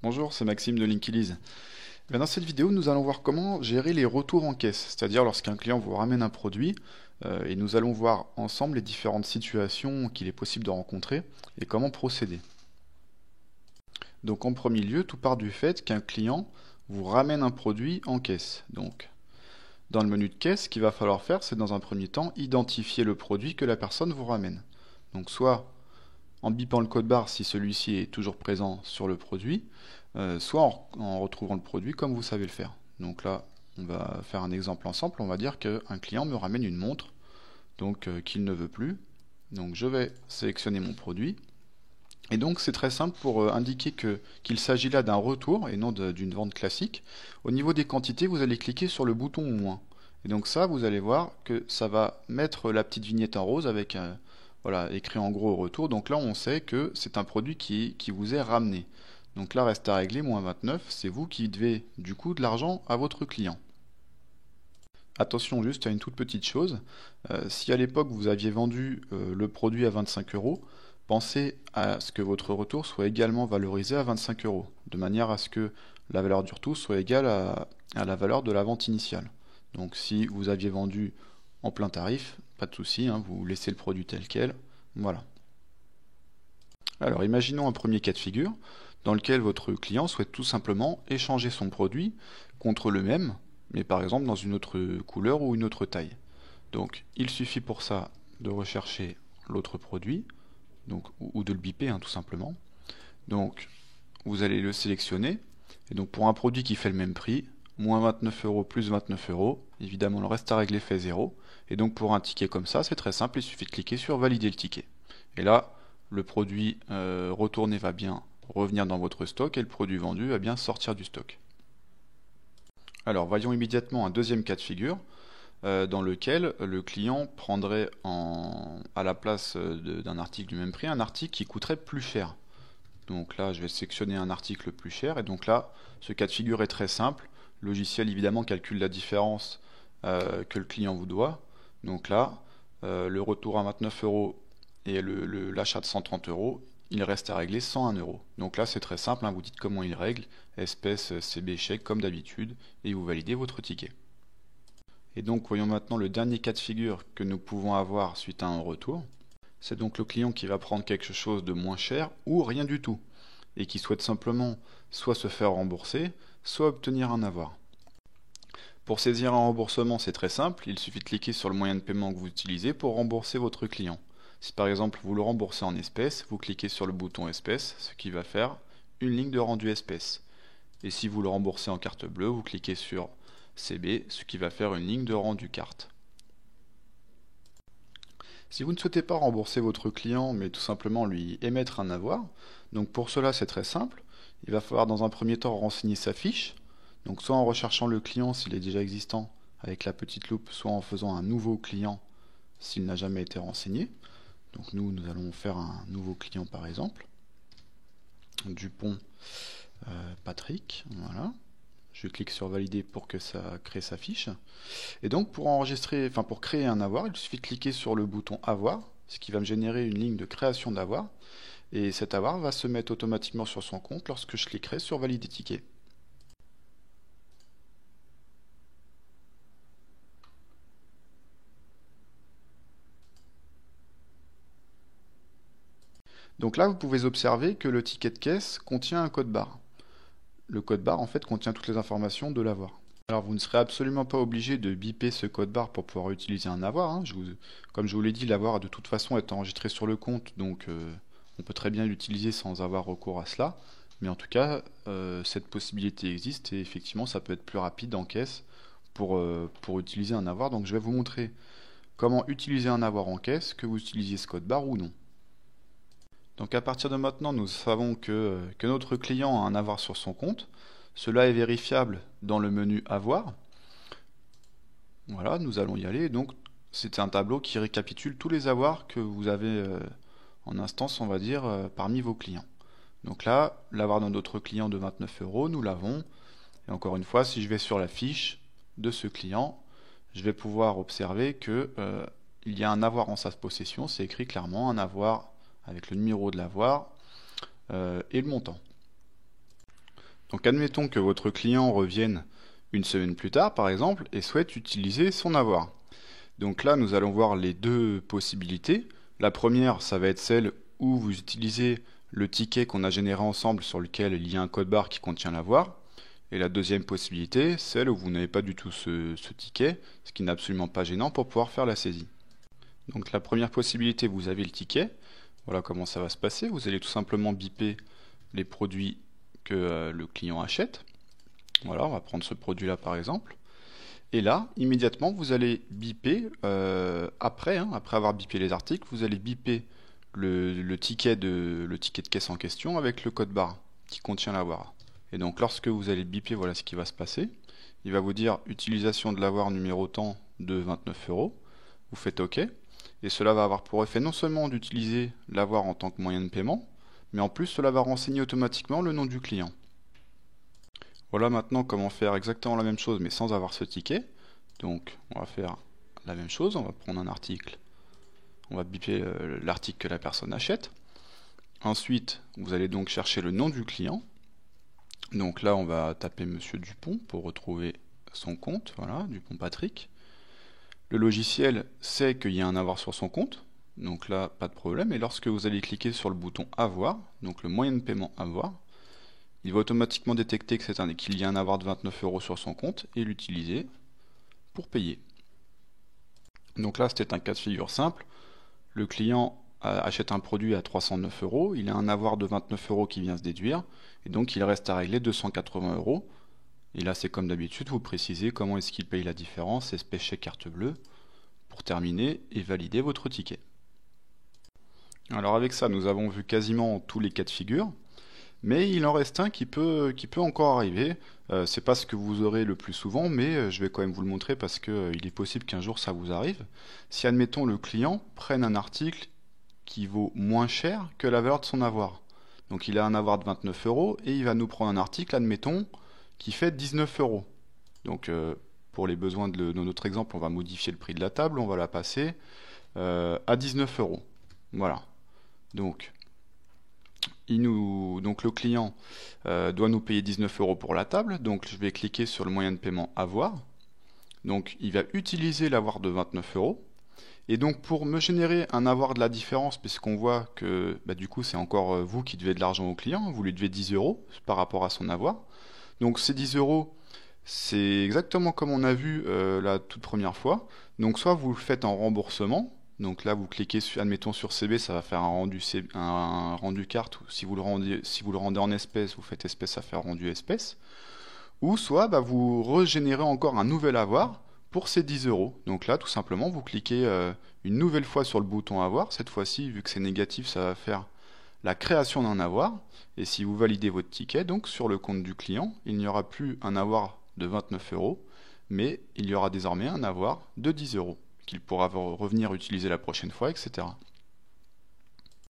Bonjour, c'est Maxime de Linkiliz. Dans cette vidéo, nous allons voir comment gérer les retours en caisse, c'est-à-dire lorsqu'un client vous ramène un produit, et nous allons voir ensemble les différentes situations qu'il est possible de rencontrer et comment procéder. Donc en premier lieu, tout part du fait qu'un client vous ramène un produit en caisse. Donc dans le menu de caisse, ce qu'il va falloir faire, c'est dans un premier temps identifier le produit que la personne vous ramène. Donc soit en bipant le code barre si celui-ci est toujours présent sur le produit, soit en retrouvant le produit comme vous savez le faire. Donc là, on va faire un exemple ensemble. On va dire qu'un client me ramène une montre, donc qu'il ne veut plus. Donc je vais sélectionner mon produit. Et donc c'est très simple pour indiquer qu'il s'agit là d'un retour et non d'une vente classique. Au niveau des quantités, vous allez cliquer sur le bouton moins. Et donc ça, vous allez voir que ça va mettre la petite vignette en rose avec voilà, écrit en gros au retour. Donc là, on sait que c'est un produit qui vous est ramené. Donc là, reste à régler, moins 29, c'est vous qui devez du coup de l'argent à votre client. Attention juste à une toute petite chose, si à l'époque vous aviez vendu le produit à 25 euros, pensez à ce que votre retour soit également valorisé à 25 euros, de manière à ce que la valeur du retour soit égale à la valeur de la vente initiale. Donc si vous aviez vendu en plein tarif, pas de souci, hein, vous laissez le produit tel quel, voilà. Alors imaginons un premier cas de figure, dans lequel votre client souhaite tout simplement échanger son produit contre le même, mais par exemple dans une autre couleur ou une autre taille. Donc il suffit pour ça de rechercher l'autre produit, donc, ou de le biper tout simplement. Donc vous allez le sélectionner, et donc pour un produit qui fait le même prix, moins 29 euros plus 29 euros, évidemment le reste à régler fait 0, et donc pour un ticket comme ça, c'est très simple, il suffit de cliquer sur valider le ticket. Et là, le produit retourné va bien revenir dans votre stock et le produit vendu va bien sortir du stock. Alors voyons immédiatement un deuxième cas de figure dans lequel le client prendrait à la place d'un article du même prix un article qui coûterait plus cher. Donc là je vais sélectionner un article plus cher et donc là ce cas de figure est très simple. Le logiciel évidemment calcule la différence que le client vous doit. Donc là le retour à 29 euros et l'achat de 130 euros, il reste à régler 101 euros. Donc là c'est très simple, hein, vous dites comment il règle, espèce CB chèque comme d'habitude, et vous validez votre ticket. Et donc voyons maintenant le dernier cas de figure que nous pouvons avoir suite à un retour. C'est donc le client qui va prendre quelque chose de moins cher ou rien du tout, et qui souhaite simplement soit se faire rembourser, soit obtenir un avoir. Pour saisir un remboursement, c'est très simple, il suffit de cliquer sur le moyen de paiement que vous utilisez pour rembourser votre client. Si par exemple vous le remboursez en espèces, vous cliquez sur le bouton espèces, ce qui va faire une ligne de rendu espèces. Et si vous le remboursez en carte bleue, vous cliquez sur CB, ce qui va faire une ligne de rendu carte. Si vous ne souhaitez pas rembourser votre client, mais tout simplement lui émettre un avoir, donc pour cela c'est très simple, il va falloir dans un premier temps renseigner sa fiche, donc soit en recherchant le client s'il est déjà existant avec la petite loupe, soit en faisant un nouveau client s'il n'a jamais été renseigné. Donc nous allons faire un nouveau client par exemple, Dupont Patrick, voilà. Je clique sur valider pour que ça crée sa fiche. Et donc pour créer un avoir, il suffit de cliquer sur le bouton avoir, ce qui va me générer une ligne de création d'avoir. Et cet avoir va se mettre automatiquement sur son compte lorsque je cliquerai sur valider ticket. Donc là, vous pouvez observer que le ticket de caisse contient un code barre. Le code barre, en fait, contient toutes les informations de l'avoir. Alors, vous ne serez absolument pas obligé de biper ce code barre pour pouvoir utiliser un avoir, hein. Comme je vous l'ai dit, l'avoir de toute façon est enregistré sur le compte, donc on peut très bien l'utiliser sans avoir recours à cela. Mais en tout cas, cette possibilité existe et effectivement, ça peut être plus rapide en caisse pour utiliser un avoir. Donc, je vais vous montrer comment utiliser un avoir en caisse, que vous utilisiez ce code barre ou non. Donc à partir de maintenant, nous savons que notre client a un avoir sur son compte. Cela est vérifiable dans le menu avoir. Voilà, nous allons y aller. Donc c'est un tableau qui récapitule tous les avoirs que vous avez en instance, on va dire, parmi vos clients. Donc là, l'avoir de notre client de 29 euros, nous l'avons. Et encore une fois, si je vais sur la fiche de ce client, je vais pouvoir observer que il y a un avoir en sa possession. C'est écrit clairement un avoir avec le numéro de l'avoir et le montant. Donc admettons que votre client revienne une semaine plus tard, par exemple, et souhaite utiliser son avoir. Donc là, nous allons voir les deux possibilités. La première, ça va être celle où vous utilisez le ticket qu'on a généré ensemble sur lequel il y a un code barre qui contient l'avoir. Et la deuxième possibilité, celle où vous n'avez pas du tout ce ticket, ce qui n'est absolument pas gênant pour pouvoir faire la saisie. Donc la première possibilité, vous avez le ticket. Voilà comment ça va se passer. Vous allez tout simplement biper les produits que le client achète. Voilà, on va prendre ce produit-là par exemple. Et là, immédiatement, vous allez biper, après avoir bipé les articles, vous allez biper le ticket de caisse en question avec le code barre qui contient l'avoir. Et donc lorsque vous allez biper, voilà ce qui va se passer. Il va vous dire utilisation de l'avoir numéro tant de 29 euros. Vous faites OK. Et cela va avoir pour effet non seulement d'utiliser l'avoir en tant que moyen de paiement, mais en plus cela va renseigner automatiquement le nom du client. Voilà maintenant comment faire exactement la même chose mais sans avoir ce ticket. Donc on va faire la même chose, on va prendre un article, on va biper l'article que la personne achète. Ensuite, vous allez donc chercher le nom du client. Donc là, on va taper Monsieur Dupont pour retrouver son compte, voilà, Dupont Patrick. Le logiciel sait qu'il y a un avoir sur son compte, donc là, pas de problème. Et lorsque vous allez cliquer sur le bouton avoir, donc le moyen de paiement avoir, il va automatiquement détecter qu'il y a un avoir de 29 euros sur son compte et l'utiliser pour payer. Donc là, c'était un cas de figure simple. Le client achète un produit à 309 euros, il a un avoir de 29 euros qui vient se déduire, et donc il reste à régler 280 euros. Et là, c'est comme d'habitude, vous précisez comment est-ce qu'il paye la différence, espèce chèque carte bleue, pour terminer et valider votre ticket. Alors avec ça, nous avons vu quasiment tous les cas de figure. Mais il en reste un qui peut encore arriver. C'est pas ce que vous aurez le plus souvent, mais je vais quand même vous le montrer parce que il est possible qu'un jour ça vous arrive. Si admettons le client prenne un article qui vaut moins cher que la valeur de son avoir. Donc il a un avoir de 29 euros et il va nous prendre un article, admettons, qui fait 19 euros. Donc pour les besoins de notre exemple, on va modifier le prix de la table, on va la passer à 19 euros. Voilà. Donc le client doit nous payer 19 euros pour la table, donc je vais cliquer sur le moyen de paiement avoir. Donc il va utiliser l'avoir de 29 euros. Et donc pour me générer un avoir de la différence, puisqu'on voit que du coup c'est encore vous qui devez de l'argent au client, vous lui devez 10 euros par rapport à son avoir. Donc ces 10 euros, c'est exactement comme on a vu la toute première fois. Donc soit vous le faites en remboursement. Donc là, vous cliquez, admettons sur CB, ça va faire un rendu carte. Ou si vous le rendez en espèces, vous faites espèce, ça fait un rendu espèce. Ou soit vous régénérez encore un nouvel avoir pour ces 10 euros. Donc là, tout simplement, vous cliquez une nouvelle fois sur le bouton avoir. Cette fois-ci, vu que c'est négatif, ça va faire la création d'un avoir. Et si vous validez votre ticket, donc sur le compte du client, il n'y aura plus un avoir de 29 euros, mais il y aura désormais un avoir de 10 euros qu'il pourra revenir utiliser la prochaine fois, etc.